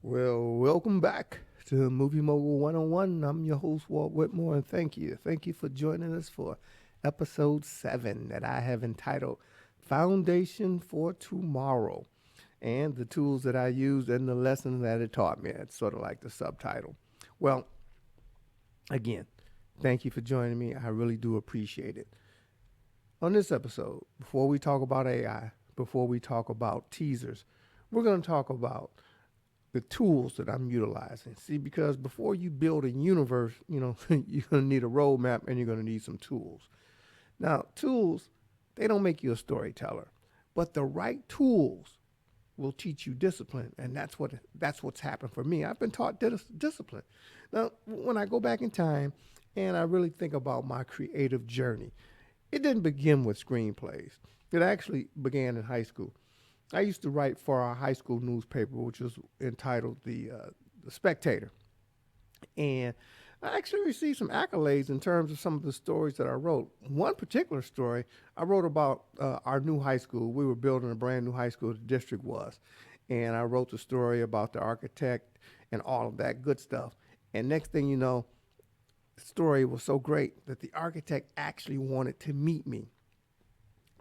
Well, welcome back to Movie Mogul 101. I'm your host, Walt Whitmore, and thank you. Thank you for joining us for episode 7 that I have entitled Foundation for Tomorrow and the tools that I used and the lesson that it taught me. It's sort of like the subtitle. Well, again, thank you for joining me. I really do appreciate it. On this episode, before we talk about AI, before we talk about teasers, we're going to talk about the tools that I'm utilizing. See, because before you build a universe, you're going to need a roadmap and you're going to need some tools. Now, tools, they don't make you a storyteller, but the right tools will teach you discipline, and that's what's happened for me. I've been taught discipline. Now, when I go back in time and I really think about my creative journey, it didn't begin with screenplays. It actually began in high school. I used to write for our high school newspaper, which was entitled the Spectator, and I actually received some accolades in terms of some of the stories that I wrote. One particular story I wrote about our new high school. We were building a brand new high school. The district was, and I wrote the story about the architect and all of that good stuff. And next thing you know, the story was so great that the architect actually wanted to meet me.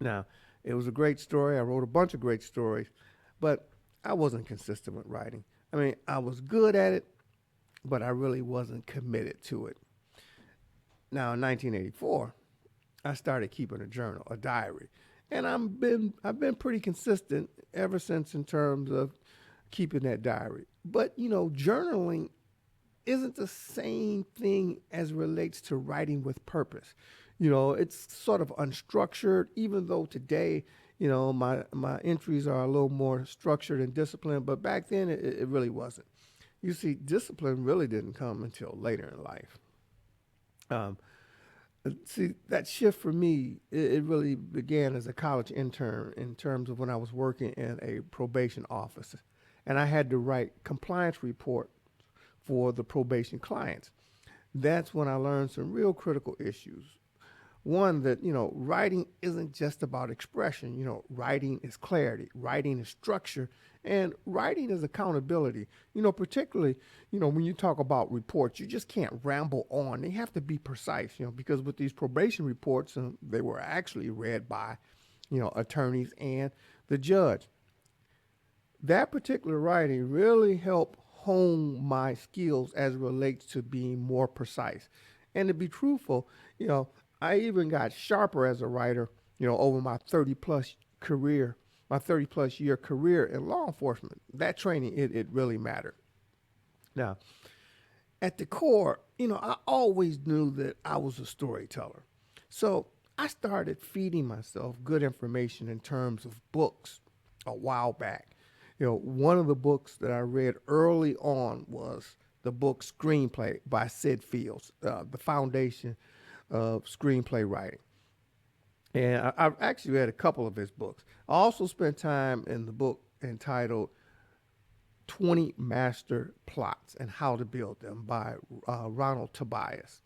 Now, it was a great story. I wrote a bunch of great stories, but I wasn't consistent with writing. I mean, I was good at it, but I really wasn't committed to it. Now, in 1984, I started keeping a journal, a diary, and I've been pretty consistent ever since in terms of keeping that diary. But journaling isn't the same thing as relates to writing with purpose. It's sort of unstructured, even though today, my entries are a little more structured and disciplined, but back then it really wasn't. You see, discipline really didn't come until later in life. Um, See, that shift for me, it really began as a college intern in terms of when I was working in a probation office. And I had to write compliance report for the probation clients. That's when I learned some real critical issues. One, that writing isn't just about expression. Writing is clarity, writing is structure, and writing is accountability. Particularly, when you talk about reports, you just can't ramble on. They have to be precise. Because with these probation reports, they were actually read by attorneys and the judge. That particular writing really helped hone my skills as it relates to being more precise. And to be truthful, I even got sharper as a writer, over my 30 plus career, my 30 plus year career in law enforcement. That training, it really mattered. Now, at the core, I always knew that I was a storyteller. So I started feeding myself good information in terms of books a while back. One of the books that I read early on was the book Screenplay by Sid Fields, the foundation of screenplay writing. And I've actually read a couple of his books. I also spent time in the book entitled 20 Master Plots and How to Build Them by Ronald Tobias,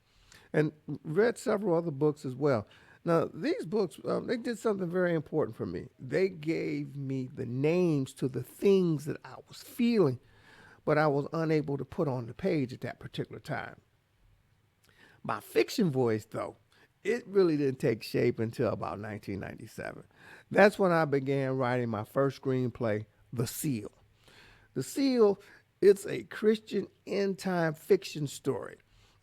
and read several other books as well. Now, these books, they did something very important for me. They gave me the names to the things that I was feeling, but I was unable to put on the page at that particular time. My fiction voice, though, it really didn't take shape until about 1997. That's when I began writing my first screenplay, The Seal. The Seal, it's a Christian end time fiction story.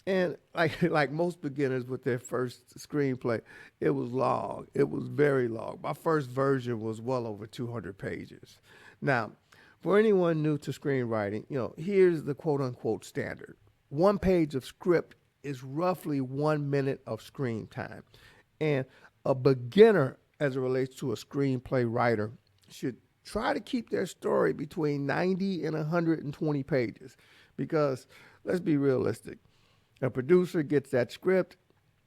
And like most beginners with their first screenplay, it was long. It was very long. My first version was well over 200 pages. Now, for anyone new to screenwriting, here's the quote unquote standard. One page of script is roughly 1 minute of screen time. And a beginner, as it relates to a screenplay writer, should try to keep their story between 90 and 120 pages. Because let's be realistic. A producer gets that script,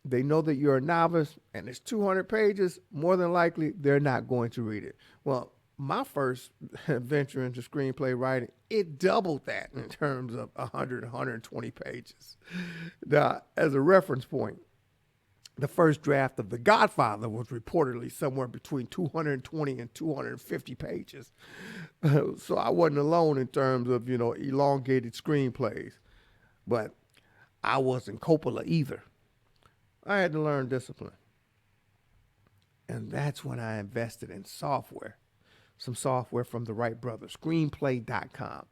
they know that you're a novice, and it's 200 pages, more than likely they're not going to read it. Well, my first venture into screenplay writing, it doubled that in terms of 100, 120 pages. Now, as a reference point, The first draft of The Godfather was reportedly somewhere between 220 and 250 pages. So I wasn't alone in terms of, elongated screenplays. But I wasn't Coppola either. I had to learn discipline. And that's when I invested in software. Some software from the Wright brothers, screenplay.com.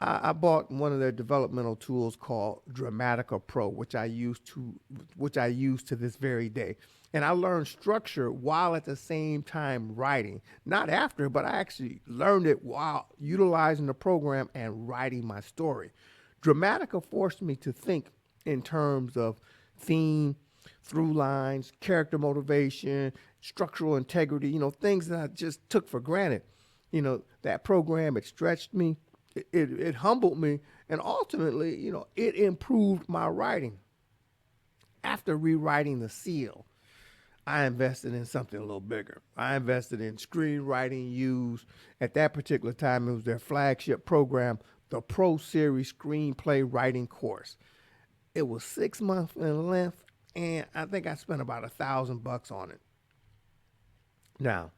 I bought one of their developmental tools called Dramatica Pro, which I use to this very day. And I learned structure while at the same time writing. Not after, but I actually learned it while utilizing the program and writing my story. Dramatica forced me to think in terms of theme, through lines, character motivation, structural integrity, things that I just took for granted. That program, it stretched me. It humbled me, and ultimately, it improved my writing. After rewriting The Seal, I invested in something a little bigger. I invested in ScreenwritingU's, at that particular time, it was their flagship program, the ProSeries screenplay writing course. It was 6 months in length, and I think I spent about $1,000 on it. Now,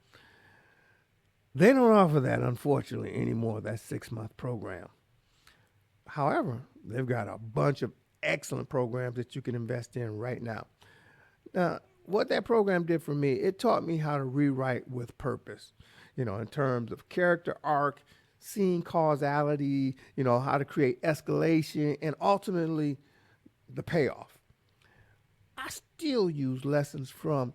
they don't offer that, unfortunately, anymore, that 6-month program. However, they've got a bunch of excellent programs that you can invest in right now. Now, what that program did for me, it taught me how to rewrite with purpose, in terms of character arc, scene causality, how to create escalation, and ultimately the payoff. I still use lessons from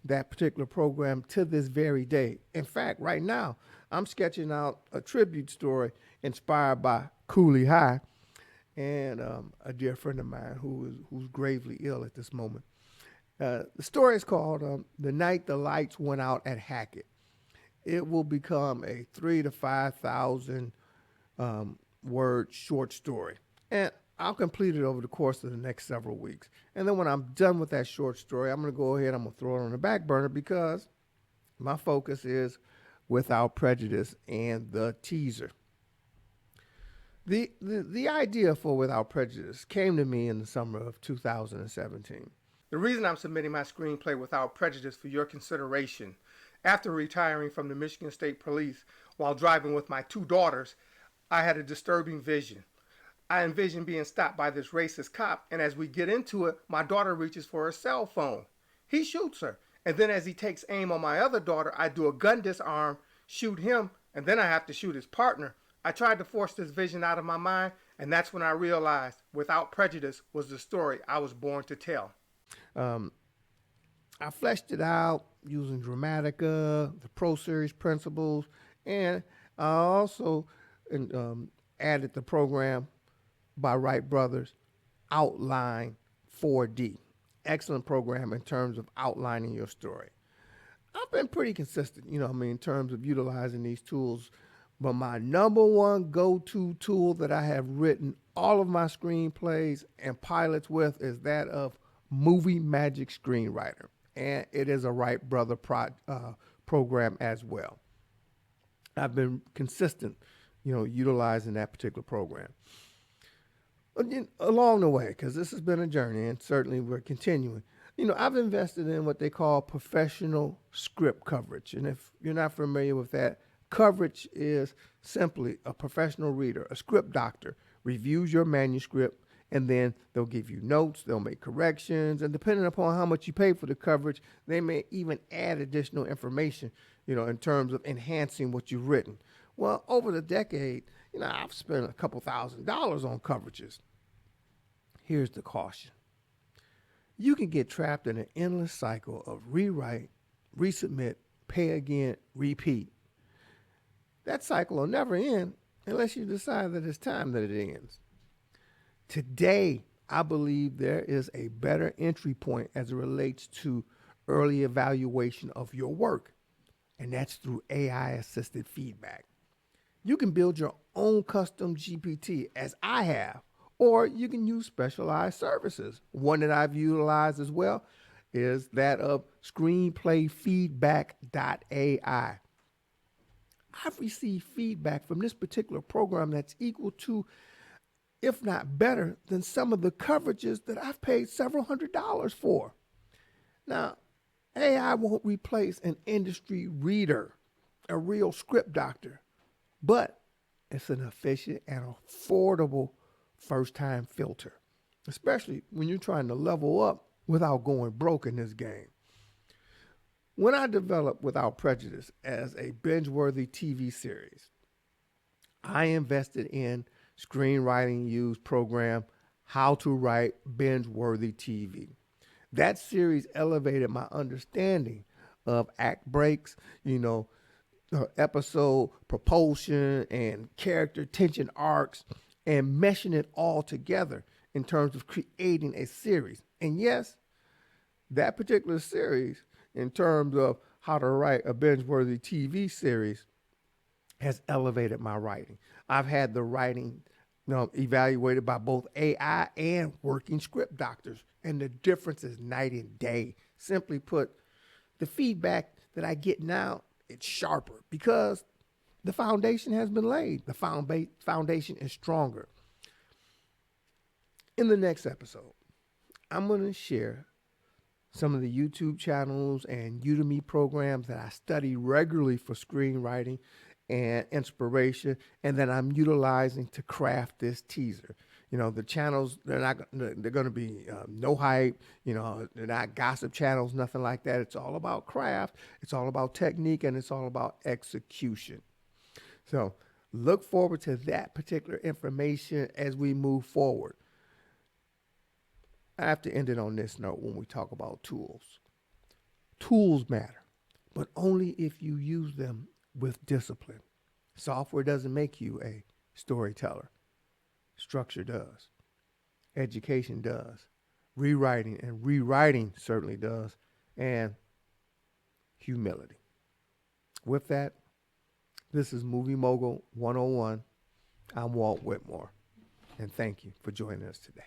that particular program to this very day. In fact, right now, I'm sketching out a tribute story inspired by Cooley High and a dear friend of mine who's gravely ill at this moment. The story is called The Night the Lights Went Out at Hackett. It will become a 3,000 to 5,000 word short story. And I'll complete it over the course of the next several weeks. And then when I'm done with that short story, I'm going to go ahead, I'm going to throw it on the back burner because my focus is Without Prejudice and the teaser. The idea for Without Prejudice came to me in the summer of 2017. The reason I'm submitting my screenplay Without Prejudice for your consideration, after retiring from the Michigan State Police while driving with my 2 daughters, I had a disturbing vision. I envision being stopped by this racist cop, and as we get into it, my daughter reaches for her cell phone. He shoots her, and then as he takes aim on my other daughter, I do a gun disarm, shoot him, and then I have to shoot his partner. I tried to force this vision out of my mind, and that's when I realized Without Prejudice was the story I was born to tell. I fleshed it out using Dramatica, the ProSeries principles, and I also added the program by Wright brothers, Outline 4D. Excellent program in terms of outlining your story. I've been pretty consistent, in terms of utilizing these tools. But my number one go-to tool that I have written all of my screenplays and pilots with is that of Movie Magic Screenwriter. And it is a Wright brother program as well. I've been consistent, utilizing that particular program. Along the way, because this has been a journey and certainly we're continuing, I've invested in what they call professional script coverage. And if you're not familiar with that, coverage is simply a professional reader, a script doctor, reviews your manuscript, and then they'll give you notes, they'll make corrections, and depending upon how much you pay for the coverage, they may even add additional information, in terms of enhancing what you've written. Well, over the decade, I've spent a couple $1,000s on coverages. Here's the caution. You can get trapped in an endless cycle of rewrite, resubmit, pay again, repeat. That cycle will never end unless you decide that it's time that it ends. Today, I believe there is a better entry point as it relates to early evaluation of your work, and that's through AI-assisted feedback. You can build your own custom GPT, as I have, or you can use specialized services. One that I've utilized as well is that of screenplayfeedback.ai. I've received feedback from this particular program that's equal to, if not better, than some of the coverages that I've paid several $100s for. Now, AI won't replace an industry reader, a real script doctor, but it's an efficient and affordable first time filter, especially when you're trying to level up without going broke in this game. When I developed Without Prejudice as a binge worthy TV series, I invested in ScreenwritingU's program, How to Write Binge Worthy TV. That series elevated my understanding of act breaks, episode propulsion and character tension arcs, and meshing it all together in terms of creating a series. And yes, that particular series, in terms of how to write a binge worthy TV series, has elevated my writing. I've had the writing evaluated by both AI and working script doctors, and the difference is night and day. Simply put, the feedback that I get now, it's sharper because the foundation has been laid. The foundation is stronger. In the next episode, I'm going to share some of the YouTube channels and Udemy programs that I study regularly for screenwriting and inspiration, and that I'm utilizing to craft this teaser. The channels, they're going to be no hype, they're not gossip channels, nothing like that. It's all about craft, it's all about technique, and it's all about execution. So look forward to that particular information as we move forward. I have to end it on this note when we talk about tools. Tools matter, but only if you use them with discipline. Software doesn't make you a storyteller. Structure does. Education does. Rewriting certainly does. And humility. With that, this is Movie Mogul 101. I'm Walt Whitmore, and thank you for joining us today.